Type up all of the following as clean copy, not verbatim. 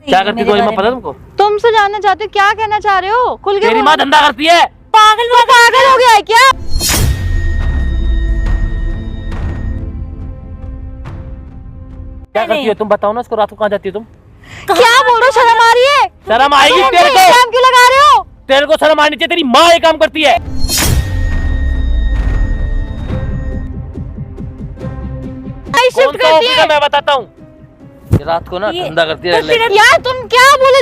क्या करती है तुम्हारी माँ, पता तुमको? तुमसे जानना चाहती हूँ, क्या कहना चाह रहे हो? खुल के तेरी माँ धंधा करती है। पागल हो गया है क्या? क्या करती है तुम, बताओ ना उसको। रात को कहाँ जाती है तुम? क्या बोल रहे हो? शर्म आ रही है? शर्म आएगी तेरे को? इल्जाम क्यों लगा रहे हो? तेरे को शर्म आनी चाहिए, तेरी माँ ये काम करती है। शिफ्ट करती है। मैं बताता हूँ, रात को ना धंधा करती है। यार तुम क्या बोले?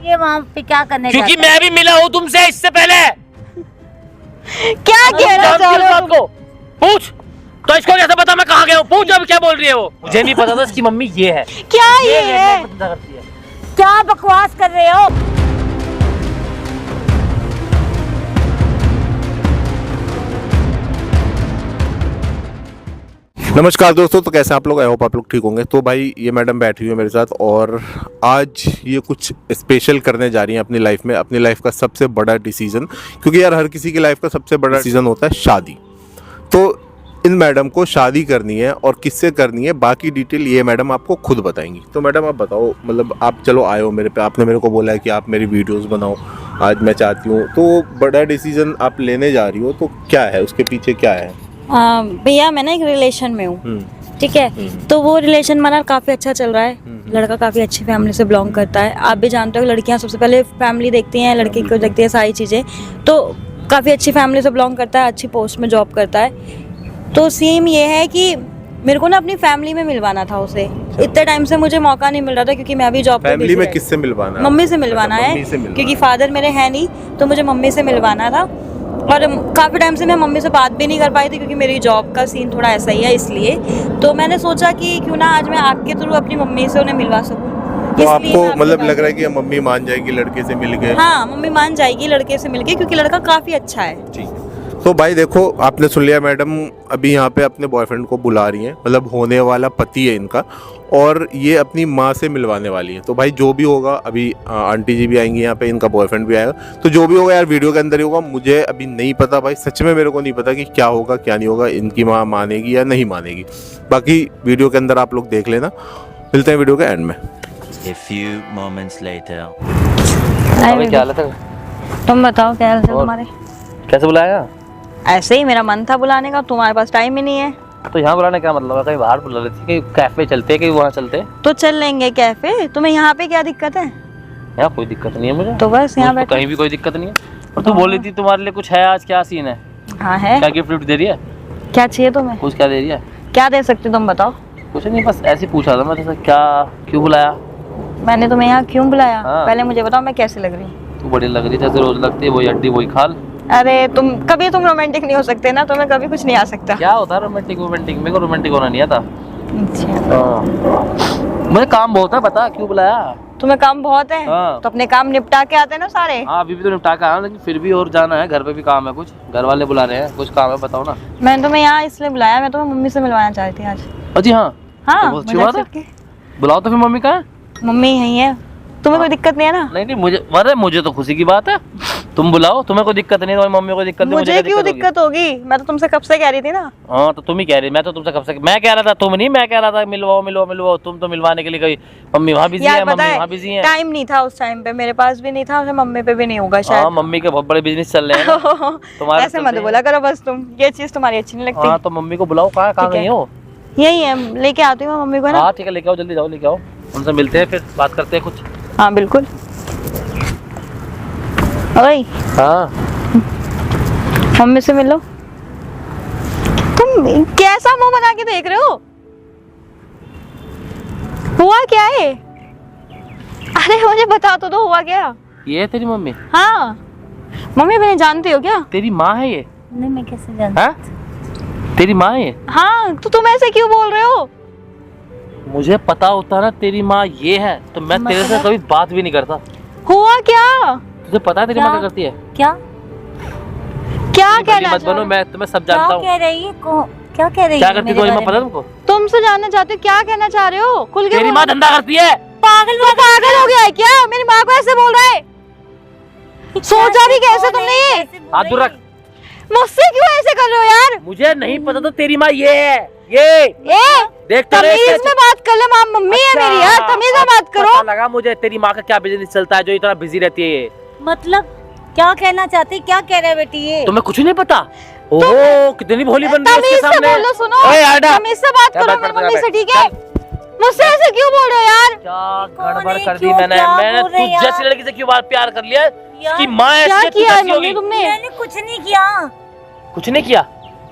ये वहाँ पे क्या करने क्योंकि जाता है? मैं भी मिला हूँ तुमसे इससे पहले। क्या कहना चाह रहे हो? को पूछ तो, इसको कैसे पता मैं कहाँ गया हूँ? पूछ अब क्या बोल रही है वो। मुझे नहीं पता था इसकी मम्मी ये है। क्या ये है? धंधा करती है। क्या बकवास कर रहे हो? नमस्कार दोस्तों, तो कैसे आप लोग? आई होप आप लोग ठीक होंगे। तो भाई ये मैडम बैठी हुई है मेरे साथ और आज ये कुछ स्पेशल करने जा रही हैं अपनी लाइफ में, अपनी लाइफ का सबसे बड़ा डिसीजन। क्योंकि यार हर किसी की लाइफ का सबसे बड़ा डिसीजन होता है शादी। तो इन मैडम को शादी करनी है और किससे करनी है, बाकी डिटेल ये मैडम आपको खुद बताएंगी। तो मैडम आप बताओ, मतलब आप चलो आए हो मेरे पे, आपने मेरे को बोला है कि आप मेरी वीडियोस बनाओ, आज मैं चाहती हूँ। तो बड़ा डिसीजन आप लेने जा रही हो, तो क्या है उसके पीछे, क्या है? भैया मैं ना एक रिलेशन में हूँ, ठीक है। तो वो रिलेशन हमारा काफ़ी अच्छा चल रहा है। लड़का काफ़ी अच्छी फैमिली से बिलोंग करता है। आप भी जानते हो लड़कियाँ सबसे पहले फैमिली देखती हैं, लड़के को देखती है सारी चीज़ें। तो काफ़ी अच्छी फैमिली से बिलोंग करता है, अच्छी पोस्ट में जॉब करता है। तो सेम ये है कि मेरे को ना अपनी फैमिली में मिलवाना था उसे। इतने टाइम से मुझे मौका नहीं मिल रहा था क्योंकि मैं अभी जॉब पे फैमिली में किससे मिलवाना है? मम्मी से मिलवाना है, क्योंकि फादर मेरे हैं नहीं, तो मुझे मम्मी से मिलवाना था। और काफ़ी टाइम से मैं मम्मी से बात भी नहीं कर पाई थी क्योंकि मेरी जॉब का सीन थोड़ा ऐसा ही है, इसलिए। तो मैंने सोचा कि क्यों ना आज मैं आपके थ्रू अपनी मम्मी से उन्हें मिलवा सकूं। तो आपको मतलब लग रहा है कि मम्मी मान जाएगी लड़के से मिल के? हाँ, मम्मी मान जाएगी लड़के से मिलके, क्योंकि लड़का काफ़ी अच्छा है। ठीक। तो भाई देखो, आपने सुन लिया, मैडम अभी यहाँ पे अपने बॉयफ्रेंड को बुला रही हैं, मतलब होने वाला पति है इनका, और ये अपनी माँ से मिलवाने वाली है। तो भाई जो भी होगा, अभी आंटी जी भी आएंगी यहाँ पे, इनका बॉयफ्रेंड भी आएगा, तो जो भी होगा यार वीडियो के अंदर ही होगा। मुझे अभी नहीं पता भाई, सच में मेरे को नहीं पता कि क्या होगा क्या नहीं होगा, इनकी माँ मानेगी या नहीं मानेगी। बाकी वीडियो के अंदर आप लोग देख लेना। मिलते हैं वीडियो के एंड में। A few moments later. अबे क्या हालत है? तुम बताओ क्या हाल है तुम्हारे? कैसे बुलाया? ऐसे ही मेरा मन था बुलाने का, तुम्हारे पास टाइम ही नहीं है। तो यहाँ बुलाने क्या मतलब है? कहीं बाहर बुला लेती, कहीं कैफे चलते, कहीं वहाँ चलते। तो चल लेंगे कैफे, तुम्हें यहाँ पे क्या दिक्कत है? यहाँ कोई दिक्कत नहीं है मुझे, तो बस यहाँ तो कहीं भी कोई दिक्कत नहीं है। और तू बोल रही थी तुम्हारे लिए कुछ है, आज क्या सीन है? हाँ है। क्या गिफ्ट दे रही है? क्या चाहिए तुम्हें? कुछ क्या दे रही है? क्या दे सकती तुम बताओ? कुछ नहीं, बस ऐसे ही पूछा था मैं तुझसे, क्या क्यों बुलाया? मैंने तुम्हें यहाँ क्यों बुलाया? हाँ। पहले मुझे बताओ मैं कैसे लग रही हूँ? तू बड़ी लग रही, जैसे रोज लगती है वही हड्डी वही खाल। अरे तुम रोमांटिक नहीं हो सकते ना, तुम्हें कभी कुछ नहीं आ सकता। क्या होता है रोमांटिक? मेरे को रोमांटिक होना नहीं आता। अच्छा। मुझे काम बहुत है, बता क्यों बुलाया? तुम्हें काम बहुत है? हाँ। तो अपने काम निपटा के आते ना सारे। हाँ अभी भी तो निपटा के आया, लेकिन फिर भी और जाना है, घर पे भी काम है, कुछ घर वाले बुला रहे हैं, कुछ काम है, बताओ ना। मैंने तुम्हें यहाँ इसलिए बुलाया, मैं तुम्हें मम्मी से मिलवाना चाहती थी आज। अजी हाँ हाँ, तो बहुत अच्छी बात है। बुलाओ तो फिर मम्मी का है? मम्मी यही है, तुम्हें कोई दिक्कत नहीं है ना? नहीं मुझे, अरे मुझे तो खुशी की बात है, तुम बुलाओ, तुम्हें कोई दिक्कत नहीं, तुम्हारी मम्मी को दिक्कत नहीं, मुझे क्यों दिक्कत होगी? मैं तो तुमसे कब से कह रही थी ना। हाँ तो तुम ही कह रही, मैं तो तुमसे कब से मैं कह रहा था, तुम नहीं, मैं कह रहा था मिलवाओ। तुम तो मिलवाने के लिए गई, मम्मी वहाँ बिजी है, मम्मी वहाँ बिजी है। टाइम नहीं था उस टाइम पे, मेरे पास भी नहीं था, और मम्मी पे भी नहीं होगा शायद। हाँ मम्मी के बहुत बड़े बिजनेस चल रहे हैं तुम्हारे। ऐसे मत बोला करो बस, तुम ये चीज तुम्हारी अच्छी नहीं लगती। हाँ तो मम्मी को बुलाओ, कहाँ गई हो? यही है, लेके आती हूँ मम्मी को ना। हाँ ठीक है, लेके आओ, जल्दी जाओ, लेके आओ, उनसे मिलते हैं, फिर बात करते हैं कुछ। हाँ बिल्कुल। ओए हाँ मम्मी से मिलो। तुम कैसा मुंह बना के देख रहे हो? हुआ क्या है? अरे मुझे बता तो दो, हुआ क्या? ये है तेरी मम्मी? हाँ मम्मी, मैंने जानती हो क्या? तेरी माँ है ये? नहीं, मैं कैसे जानती? हाँ तेरी माँ है ये? हाँ तो तुम ऐसे क्यों बोल रहे हो? मुझे पता होता ना तेरी माँ ये है तो मैं तेरे से कभी बात भी नहीं करता। हुआ क्या? तुझे पता है तेरी माँ क्या करती है? क्या कहना मत बनो, मैं तुम्हें सब जानता हूँ। कह रही है? क्या कह रही है? क्या करती तुम्हारी माँ, पता तुमको? तुमसे जानना चाहती हूँ, क्या कहना चाह रहे हो? खुल के तेरी माँ धंधा करती है। पागल हो गया है क्या? मेरी माँ को ऐसे बोल रहा है? सोचा भी कैसे तुमने ये? हाथ दूर रख। मुझसे क्यों ऐसे कर रहे हो यार? मुझे नहीं पता तो तेरी माँ ये है, ये ए देख तो तमीज में बात कर ले, माँ मम्मी है मेरी यार, तमीज में बात करो। पता लगा मुझे तेरी माँ का क्या बिजनेस चलता है जो इतना बिजी रहती है ये। मतलब क्या कहना चाहती, क्या कह रहे बेटी ये? तुम्हें कुछ नहीं पता? ओह कितनी भोली बन रही है इसके सामने। तमीज से बोलो, सुनो, ओए आडा, तमीज से बात क्या करो बात मेरी करते मम्मी हैं? से, ठीक है? मुझसे ऐसे क्यों बोल रहे हो यार? क्या गड़बड़ कर दी क्यों, मैंने। क्या मैंने बोल रहे तुझ यार? जैसी लड़की से क्यों बात प्यार कर लिया? इसकी माँ क्या ऐसी है, तू किया है कैसी मम्मी होगी? तुमने? मैंने कुछ नहीं किया। कुछ नहीं किया।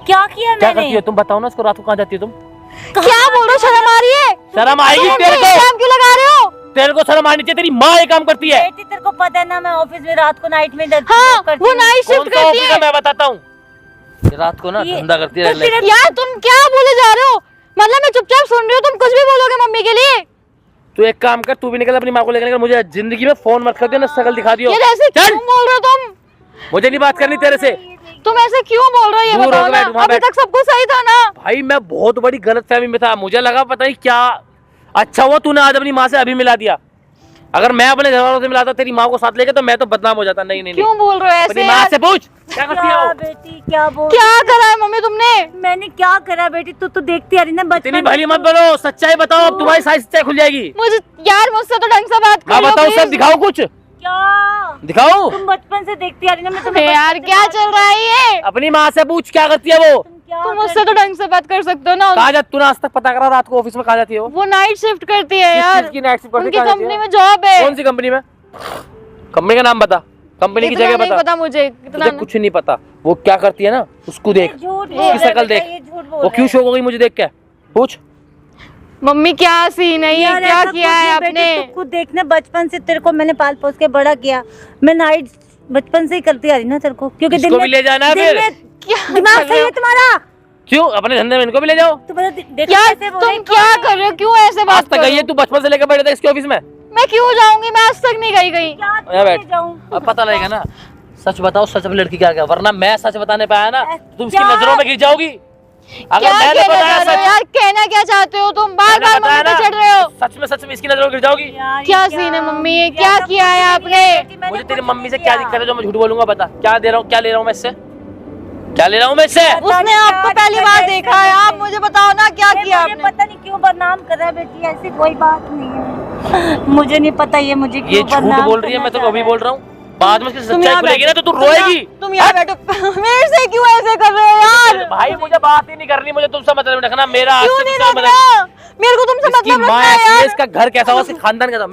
क्या किया क्या मैंने? करती हो तुम? बताओ ना उसको, रात को कहाँ जाती हो तुम? क्या बोल रहे हो? शर्म आ रही है? शर्म आएगी तुम तेरे को? इल्जाम क्यों लगा रहे हो? तेरे को शर्म आनी चाहिए, तेरी माँ ये काम करती है। बेटी तेरे को पता है ना, मैं ऑफिस में रात को नाइट में हाँ, वो नाइट कौन शिफ्ट सा करती ऑफिस है है। मैं बताता हूँ। ये रात को ना ये- धंधा करती है। तो यार तुम क्या बोले जा रहे हो? मतलब मैं चुपचाप सुन रही हूँ, तुम कुछ भी बोलोगे मम्मी के लिए? तू एक काम कर, तू भी निकल अपनी माँ को लेकर निकल। मुझे जिंदगी में फोन मत कर दियो ना, शकल दिखा दियो। ये ऐसे चल, क्यों बोल रहे हो तुम? मुझे नहीं बात करनी तेरे से। तुम ऐसे क्यों बोल रहे हो ये दूर बताओ होके ना? बैठ, वहाँ अभी बैठ। तक सब कुछ सही था ना? भाई मैं बहुत बड़ी गलतफहमी में था, मुझे लगा पता नहीं क्या। अच्छा हुआ तूने आज अपनी माँ से अभी मिला दिया। अगर मैं अपने घर वालों से मिलाता तेरी माँ को साथ लेके तो मैं तो बदनाम हो जाता। नहीं नहीं क्यों बोल रहे हो अपनी ऐसे माँ यार? से पूछ क्या करती है क्या वो? बेटी क्या बोल? क्या करा है मम्मी तुमने? मैंने क्या करा बेटी? तू तो देखती आ रही ना इतनी बचपन भली से मत तू- बोलो, सच्चाई बताओ। अब तुम्हारी सारी सच्चाई खुल जाएगी। मुझे यार मुझसे तो ढंग से बात मैं करो बताऊँ सब? प्लीज। दिखाओ कुछ, क्या दिखाओ। तुम बचपन से देखती आ रही ना, मैं अबे तुम्हें यार बचपन से क्या बात- चल रहा है ये? अपनी माँ से पूछ क्या करती है वो। क्या तुम मुझसे तो ढंग से बात कर सकते हो ना? कहाँ जाती तूने आज तक पता करा? रात को ऑफिस में कहाँ जाती है वो? वो नाइट शिफ्ट करती है किस यार, चीज़ की नाइट शिफ्ट करती है? उनकी कहाँ जाती कंपनी है? में जॉब है। कौन सी कंपनी में? कंपनी का नाम बता, कंपनी की इतना जगह नहीं बता। पता मुझे, इतना तुझे कुछ नहीं पता। वो क्या करती है ना, उसको देख, झूठ बोल उसकी रहा है शक्ल बेटा, देख। ये झूठ बोल वो रहा क्यों है। शौक हो गई मुझे देख के? पूछ। मम्मी क्या सीन है ये? यार, क्या ऐसा किया कुछ है नहीं बेटी, आपने? तू खुद देखना, बचपन से तेरे को मैंने पाल पोस के बड़ा किया। मैं नाइट बचपन से ही करती आ रही ना तेरे को, क्योंकि इसको भी ले जाना है फिर? क्या दिमाग कर सही रहे है हो? तुम्हारा? क्यों? अपने धंधे में इनको भी ले जाओ। तू बता देखो यार कैसे बोल रही तुम क्या कौन है? कर रहे हो? क्यों ऐसे आज बात तक कर गई रहे है हो? तू? बचपन से लेकर बैठे थे इसके ऑफिस में? मैं क्यों जाऊंगी? मैं आज तक नहीं गई कहीं। क्या यहाँ बैठ। ले जाऊं? अब पता लगेगा ना। सच बताओ, सच में लड़की क्या क्या, वरना मैं सच बताने पे आया ना तुम इसकी क्या? नजरों में गिर जाओगी। अगर क्या मैंने कहना बताया चाह रहे हो सच, यार? कहना क्या चाहते हो तुम? बार मैंने बार बताया मम्मी ना, पे चढ़ रहे हो। सच में इसकी नजरों में गिर जाओगी। यार, क्या ये सीन है मम्मी? ये ये क्या सब किया है कुछ नहीं आपने? है बेटी, मैंने मुझे तेरी कुछ मम्मी नहीं से क्या किया। दिक्कत है जो मैं झूठ बोलूंगा? बता क्या दे रहा हूँ, क्या ले रहा हूँ मैं इससे? क्या ले रहा हूँ मैं इससे? उसने आपको पहली बार देखा है, आप मुझे बताओ ना क्या किया मुझे आपने? पता नहीं क्यों बदनाम कर रहा है बेटी, ऐसी कोई बात नहीं है। मुझे नहीं पता ये मुझे ये क्यों झूठ बदनाम बोल रही है, मैं तो करना अभी चाह बोल रहा हूँ। बाद में इसकी तुम सच्चाई यहाँ खुलेगी ना तो तू बैठो, तुम रोएगी। तुम यहाँ बैठो। मेरे से क्यों ऐसे कर रहे हो यार? भाई मुझे बात ही नहीं करनी, मुझे तुमसे मतलब रखना। मेरा आज क्यों से नहीं तुमसे रख रहा? मेरे को तुमसे इसकी मतलब माँ रखना है ऐसी है, यार। इसका घर कैसा हुआ, इसका खानदान कैसा हुआ।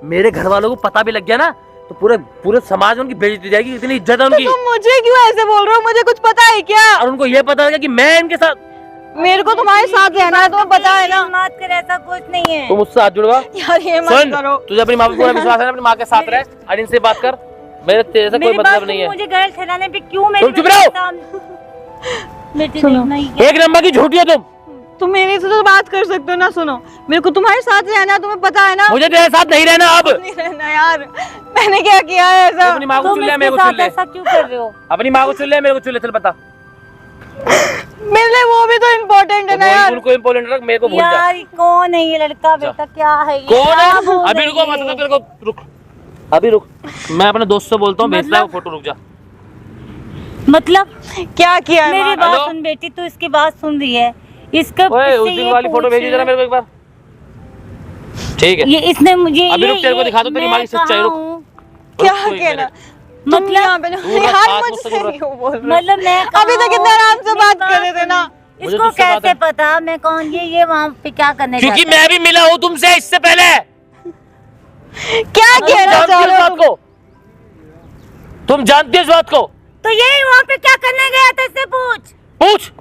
मेरे घर वालों को पता भी लग गया ना तो पूरे समाज में उनकी बेइज्जती हो जाएगी। इतनी इज्जत है उनकी। तुम मुझे क्यों ऐसे बोल रहे हो? मुझे कुछ पता है क्या? और उनको ये पता लगा कि मैं इनके साथ। मेरे को तुम्हारे साथ रहना है, तुम्हें पता है ना? मत कर, ऐसा कुछ नहीं है। तुम मुझसे हाथ जुड़वा। यार ये मत सुन, करो। तुझे अपनी माँ पे पूरा विश्वास है ना? अपनी माँ के साथ रह और इनसे बात कर। मेरे तेरे से कोई मेरी बात मतलब तुम नहीं है। मुझे गलत ठहराने पे क्यों मेरी तुम चुप रहो। बेटी सुनो। देखना ही क्या? एक नंबर की झूठी हो तुम। तुम मेरे से तो बात कर सकते हो ना? सुनो, मेरे को तुम्हारे साथ रहना है, तुम्हें पता है ना? मुझे तेरे साथ नहीं रहना अब। नहीं रहना यार, मैंने क्या किया है ऐसा? अपनी माँ को तुम चुन ले, इसके मेरे को चुन साथ ले। ऐसा क्यों कर रहे हो? अपनी माँ को चुन ले, मेरे को चुन ले। चल बता। मेरे लिए वो भी तो इम्पोर्टेंट है ना यार। उनको इम्पोर्टेंट रख, मेरे को भूल जा। यार कौन है ये लड़का? बेटा क्या है ये? कौन क्या है? बोल अभी रही रुको, है? मतलब तेरे को रुक, अभी रुक। मैं अपने दोस्त से बोलता हूँ, भेजता है वो फोटो। रुक जा। मतलब क्या किया है? मेरी माँ? बात हेलो? सुन बेटी, तू इसकी बात सुन रही है? इसका ओए इससे उस दिन ये वाली फोटो पूछ- भेजिए जरा मेरे को एक बार। ठीक है, ये इसने मुझे अभी ये- रुक, तेरे को ये- दिखा दो तेरी मैं माँ की सच्चाई। कहाँ रुक। हूँ? क्या रुक, कोई कहना? मिनट। तुम मतलब- यहाँ पे दूर रख, यार हाथ मुझसे मुझसे दूर रख। क्यों बोल रहे हो? मतलब मैं अभी तक इतने आराम से बात कर रहे थे ना। मुझे इसको तुझसे बात कैसे है। पता मैं कौन? ये वहाँ पे क्या करने क्योंकि जाता है? मैं भी मिला हूँ तुमसे इससे पहले। क्या कहना जानती चाह हो रहे इस हो बात को? तुम जानती हो इस बात को? तो ये वहाँ पे क्या करने गया था? इससे पूछ। पूछ।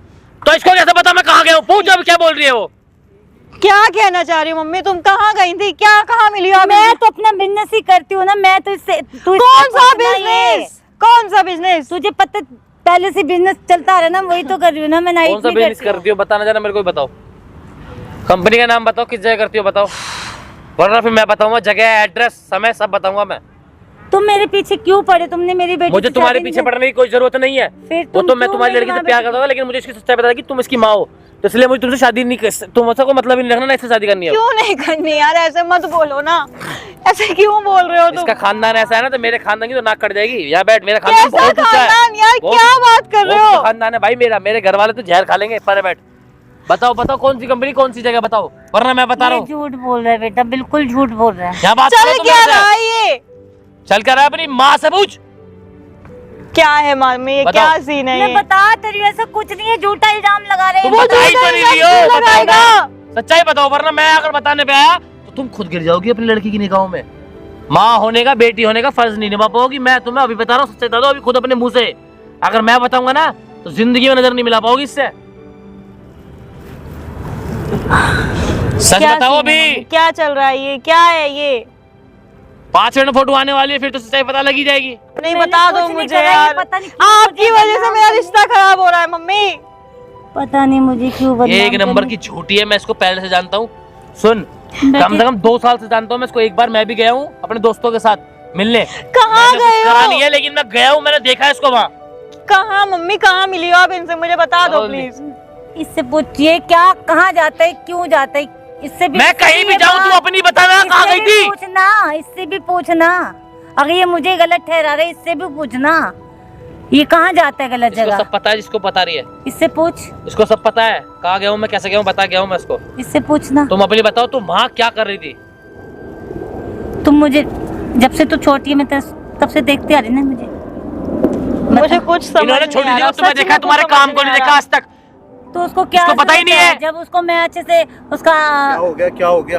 तो इसको कैसे पता मैं कहाँ गया हूँ? पूछ। अब क्या बोल रही है वो? क्या कहना चाह रही हो मम्मी? तुम कहाँ गई थी? क्या कहाँ मिली हो? मैं तो अपना बिजनेस ही करती हूँ ना। मैं तो इससे तू इससे कौन सा पूछना ये। बिजनेस? कौन सा बिजनेस? तुझे पता पहले से बिजनेस चलता आ रहा है ना, वही तो कर रही हूँ ना मैं। नाइट कौन सा भी बिजनेस करती हूँ। करती हो? बताना जरा मेरे को भी बताओ। कंपनी का नाम बताओ, किस जगह करती हो बताओ, वरना फिर मैं बताऊंगा जगह, एड्रेस, समय सब बताऊंगा मैं। तुम मेरे पीछे क्यों पड़े? तुमने मेरी बेटी मुझे से तुम्हारे शादी पीछे नहीं- पड़ने की कोई जरूरत नहीं है। फिर वो तुम तो मैं क्यों तुम्हारी मेरी लड़की से माँ प्यार बेटी- करता था, लेकिन मुझे इसकी सच्चाई पता है कि तुम इसकी माँ हो। तो इसलिए मुझे तुमसे शादी नहीं कर, तुमसे को मतलब ही नहीं रखना ना, इससे शादी करनी है। क्यों नहीं करनी यार, ऐसे मत बोलो ना, ऐसे क्यों बोल रहे हो तुम? इसका खानदान ऐसा है ना, तो मेरे खानदान की तो नाक कट जाएगी। यहाँ बैठ, मेरा खानदान कैसा बहुत ऊंचा है। खानदान यार, बहुत- क्या बात कर रहे बहुत हो? खानदान है भाई मेरा, मेरे घर वाले तो जहर खा लेंगे। पर बैठ, बताओ बताओ कौन सी कंपनी, कौन सी जगह बताओ, वरना मैं बता रहा ये हूँ। झूठ बोल रहा है बेटा, बिल्कुल झूठ बोल रहा है। यहाँ बात चल करो तुम क्या मेरे से। रहा है ये? चल कर रहा है, अपनी माँ से पूछ। क्या है मम्मी, ये बताओ। क्या सीन है मैं ये? बता तेरी, ऐसा कुछ नहीं है, झूठा इल्जाम लगा रहे तुम हैं। बताई तो नहीं रही हो, बताओ लगाएगा। ना। सच्चाई बताओ, वरना मैं अगर बताने पे आया तो तुम खुद गिर जाओगी अपनी लड़की की निगाहों में। माँ होने का, बेटी होने का फर्ज नहीं निभा पाओगी। मैं तुम्हें अभी बता रहा हूँ, सच्चाई बता दो अभी खुद अपने मुंह से। अगर मैं बताऊंगा ना तो जिंदगी में नजर नहीं मिला पाओगी इससे। सच क्या बताओ सीन है अभी। मम्मी? क्या चल रहा है ये, क्या है ये? 5 मिनट फोटो आने वाली है, फिर तो सच्चाई पता लगी जाएगी। नहीं, मैंने बता कुछ दो नहीं मुझे करा, ये यार, पता नहीं क्यों आपकी मुझे वजह से बदनाम मेरा कर- रिश्ता खराब हो रहा है मम्मी। पता नहीं मुझे क्यों बदनाम ये एक नंबर करने- की झूठी है, मैं इसको पहले से जानता हूँ। सुन, कम से कम 2 साल से जानता हूँ मैं इसको। एक बार मैं भी गया हूँ अपने दोस्तों के साथ मिलने। कहाँ मैंने कुछ गए करा हो? नहीं है, लेकिन मैं गया हूँ, मैंने देखा है इसको वहाँ। कहाँ मम्मी, कहाँ मिली हो आप इनसे? मुझे बता दो चलो, प्लीज। इससे पूछिए क्या, कहाँ जाता है, क्यों जाता है, इससे भी मैं कहीं भी ये जाऊँ तू बात- अपनी बताना कहाँ इससे गई भी थी। पूछना, इससे भी पूछना। अगर ये मुझे गलत ठहरा रहे, इससे भी पूछना ये कहाँ जाता है गलत इसको जगह। सब पता है, जिसको पता रही है इससे पूछ, इसको सब पता है। कहाँ गया हूँ मैं, कैसे गया हूँ, बता गया हूँ मैं इसको। इससे पूछना। तुम अपनी बताओ, तुम वहाँ क्या कर रही थी? तुम मुझे जब से तू छोटी है, मैं तब से देखती आ रही ना मुझे। मुझे कुछ समझ इन्होंने नहीं छोटी आ सी रहा, को तुम्हें सच देखा में है, तुम्हारे कुछ काम समझ को नहीं आ देखा रहा। आज तक। तो उसको क्या उसको पता ही सोचता नहीं है। जब उसको मैं अच्छे से उसका क्या हो गया, क्या हो गया?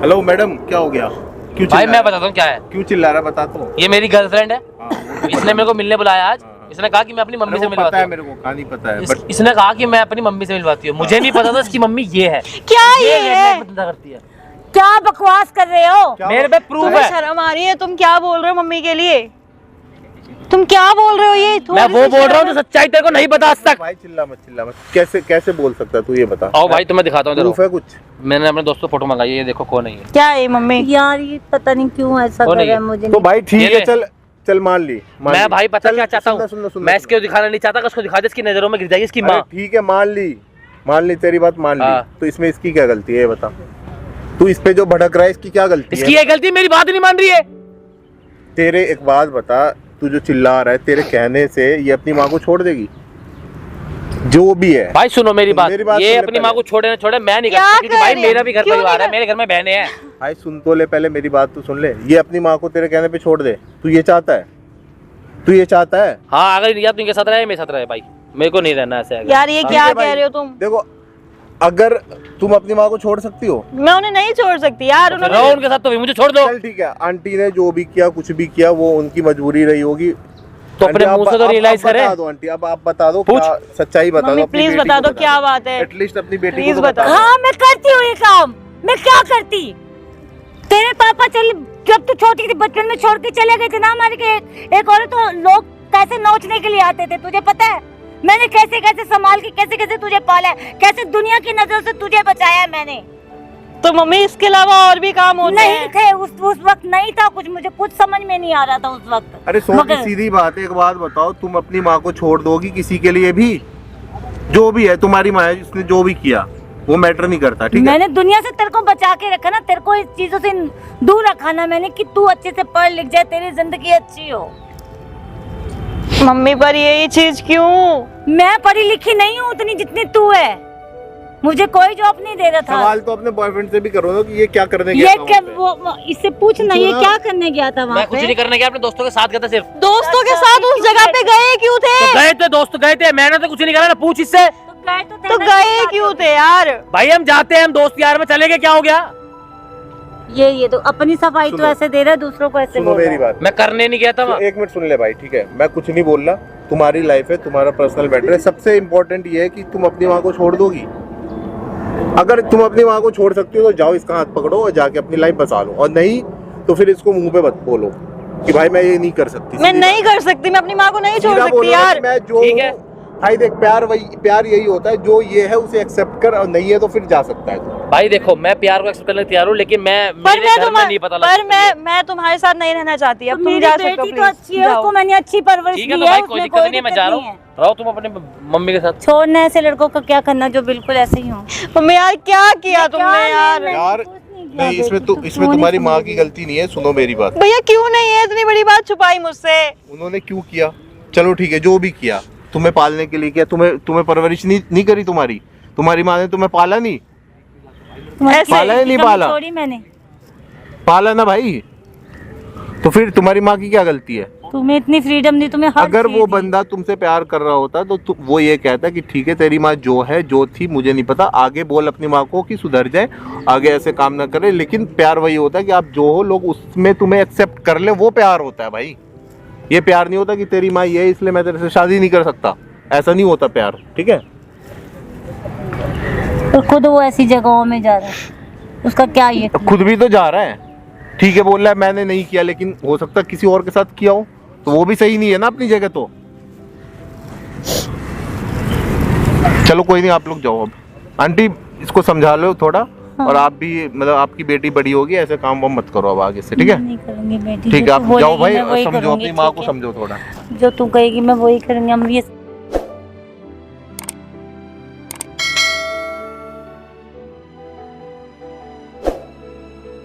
हेलो मैडम, क्या हो गया? क्यों भाई चिल्ला मैं रहा है? बताता हूँ क्या है। क्यों चिल्ला रहा है, बता तो। ये मेरी गर्लफ्रेंड है, हाँ, इसने मेरे को मिलने बुलाया आज। इसने कहा कि मैं अपनी मम्मी मेरे से को पता मिलवाती है, हूँ। मेरे को कहानी पता है, बट इसने कहा कि मैं अपनी मम्मी से मिलवाती हूँ। मुझे नहीं पता था इसकी मम्मी ये है। क्या ये ये है? धंधा करती है। क्या बकवास कर रहे हो। क्या मेरे पे प्रूफ तुम्हें है। शर्म आ रही है? तुम क्या बोल रहे हो मम्मी के लिए? तुम क्या बोल रहे हो ये? थोड़ी मैं वो सी बोल रहा हूँ शर्म- जो सच्चाई तेरे को नहीं पता आज तक। भाई चिल्ला मत। कैसे कैसे बोल सकता है तू, ये बता। आओ भाई, तुम्हें दिखाता हूँ। प्रूफ है कुछ? मैंने अपने दोस्त को फोटो मंगाई है, ये देखो कौन है ये। क्या है मम्मी? यार ये पता नहीं क्यों ऐसा कौन कर है रहा है, ये? मुझे तो भाई ठीक ये है, ले। चल चल मान ली। मैं भाई पता क्या चाहता हूँ, सुन मैं इसके दिखाना नहीं चाहता कि उसको दिखा दे, इसकी नजरों में गिर जाएगी इसकी माँ। ठीक है, मान ली तेरी बात मान ली। हाँ। तो इसमें इसकी क्या गलती है, ये बता। तू इस पे जो भड़क रहा है, इसकी क्या गलती इसकी है? ये गलती, मेरी बात नहीं मान रही है। तेरे एक बात बता, तू जो चिल्ला रहा है, तेरे कहने से ये अपनी माँ को छोड़ देगी? जो भी है भाई सुनो मेरी बात, मेरी बात ये सुन ले अपनी पहले। माँ को छोड़े ना छोड़े, मैं नहीं कर क्या सकता, क्योंकि कर भाई रहे हैं? मेरा भी घर क्यों परिवार नहीं है, मेरे घर में बहनें हैं। भाई सुन तो ले पहले, मेरी बात तो सुन ले। ये अपनी माँ को तेरे कहने पे छोड़ दे, तू ये चाहता है? तू ये चाहता है? हाँ, अगर या तो इनके साथ रहे, मेरे साथ रहे भाई, मेरे को नहीं रहना ऐसे आगे। यार ये ठीक क्या है भाई। कह रहे हो तुम? देखो, अगर तुम अपनी माँ को छोड़ सकती हो, मैं उन्हें नहीं छोड़ सकती यार, रहो उन्होंने उनके साथ, तो भी मुझे छोड़ दो। चल ठीक है। आंटी ने जो भी किया, कुछ भी किया, वो उनकी मजबूरी रही होगी। तो अपने आंटी, मुंह से तो आप रियलाइज करे। बता दो आंटी, अब आप बता दो, पूछ। क्या सच्चाई बता दो। मम्मी अपनी प्लीज बेटी बता को दो क्या बात है। एटलीस्ट अपनी बेटी Please को तो बता बता दो। दो। हाँ मैं करती हूँ ये काम, मैं क्या करती। तेरे पापा चल, जब तू छोटी थी बचपन में छोड़ के चले गए थे ना हमारे के एक और, तो लोग कैसे नोचने के लिए आते थे, तुझे पता है? मैंने कैसे कैसे संभाल के, कैसे कैसे तुझे पाला है, कैसे दुनिया की नजरों से तुझे बचाया है मैंने। तो मम्मी इसके अलावा और भी काम होते नहीं हैं? थे उस वक्त, नहीं था कुछ, मुझे कुछ समझ में नहीं आ रहा था उस वक्त। अरे सोच, सीधी बात है, एक बात बताओ, तुम अपनी माँ को छोड़ दोगी किसी के लिए भी? जो भी है तुम्हारी माँ है, उसने जो भी किया वो मैटर नहीं करता, ठीक है? मैंने दुनिया से तेरे को बचा के रखा ना, तेरे को इस चीजों से दूर रखा ना मैंने, कि तू अच्छे से पढ़ लिख जाए, तेरी जिंदगी अच्छी हो। मम्मी पर ये चीज क्यों? मैं पढ़ी लिखी नहीं हूँ उतनी जितनी तू है, मुझे कोई जॉब नहीं दे रहा था। सवाल तो अपने बॉयफ्रेंड से भी करो ना कि ये क्या करने ये गया क्या, था वहाँ पे? इससे पूछना ये ना। क्या करने गया था वहाँ मैं कुछ पे? नहीं करने गया, अपने दोस्तों के साथ गया था सिर्फ। दोस्तों के साथ उस जगह पे गए क्यों थे? तो गए थे, दोस्त गए थे, मैंने तो कुछ नहीं करा ना, पूछ इससे। तो गए क्यों थे यार? भाई हम जाते हैं, हम दोस्त यार में चले गए, क्या हो गया? ये तो अपनी सफाई तो सुनो। ऐसे दे रहा है, दूसरों को ऐसे सुनो बोल रहा मेरी है। बात, मैं करने नहीं गया था तो वहाँ। एक मिनट सुन ले भाई, ठीक है? मैं कुछ नहीं बोल रहा, तुम्हारी लाइफ है, तुम्हारा पर्सनल मैटर है। सबसे इम्पोर्टेंट ये है कि तुम अपनी माँ को छोड़ दोगी। अगर तुम अपनी माँ को छोड़ सकती हो तो जाओ, इसका हाथ पकड़ो और जाके अपनी लाइफ बचा लो, और नहीं तो फिर इसको मुंह पे मत बोलो कि भाई मैं ये नहीं कर सकती। मैं नहीं कर सकती, मैं अपनी माँ को नहीं छोड़ सीधा सकती बोलो यार। कि मैं जो ठीक है। हूँ, भाई देख प्यार यही होता है, जो ये है उसे एक्सेप्ट कर और नहीं है तो फिर जा सकता है तू। भाई देखो मैं प्यार को एक्सेप्ट करने को तैयार हूँ, लेकिन मेरे घर में नहीं पता पर मैं तुम्हारे साथ नहीं रहना चाहती, अब तुम मेरी जा सकते हो बेटी तो अच्छी है, उसको मैंने अच्छी परवरिश ठीक दी है, तो है, भाई कोई उसमें दिक्कत नहीं है, मैं जा रहा नहीं है। हूँ, रहो तुम अपने मम्मी के साथ। छोड़ने ऐसे लड़कों का क्या करना जो बिल्कुल ऐसे ही हो। मम्मी यार क्या किया तुमने यार? यार नहीं, इसमें तुम्हारी माँ की गलती नहीं है। सुनो मेरी बात, भैया क्यों नहीं है, इतनी बड़ी बात छुपाई मुझसे। उन्होंने क्यों किया, चलो ठीक है, जो भी किया तुम्हें पालने के लिए किया, तुम्हें परवरिश नहीं करी, तुम्हारी माँ ने तुम्हें पाला नहीं, पाला है नहीं पाला, छोड़ी मैंने, पाला ना भाई, तो फिर तुम्हारी माँ की क्या गलती है? तुम्हें इतनी फ्रीडम दी, तुम्हें हर अगर चीज़ वो दी। बंदा तुमसे प्यार कर रहा होता तो वो ये कहता कि ठीक है तेरी माँ जो है जो थी मुझे नहीं पता, आगे बोल अपनी माँ को कि सुधर जाए, आगे ऐसे काम ना करे। लेकिन प्यार वही होता है कि आप जो हो लोग उसमें तुम्हें एक्सेप्ट कर ले, वो प्यार होता है भाई। ये प्यार नहीं होता कि तेरी माँ ये है इसलिए मैं तेरे से शादी नहीं कर सकता, ऐसा नहीं होता प्यार, ठीक है? तो खुद वो ऐसी जगहों में जा रहा है, उसका क्या ये खुद भी तो जा रहा है, ठीक है, बोल रहा है मैंने नहीं किया, लेकिन हो सकता है किसी और के साथ किया हो, तो वो भी सही नहीं है ना अपनी जगह। तो चलो कोई नहीं, आप लोग जाओ अब। आंटी इसको समझा लो थोड़ा, और आप भी मतलब आपकी बेटी बड़ी होगी, ऐसे काम वाम मत करो अब आगे से, ठीक है? नहीं करूंगी बेटी, ठीक है, जो आप तू जाओ बोलेगी भाई, मैं वही समझो करूंगी, अपनी माँ ठीक को, है? समझो थोड़ा। जो तू कहेगी मैं वही करूंगी। हम ये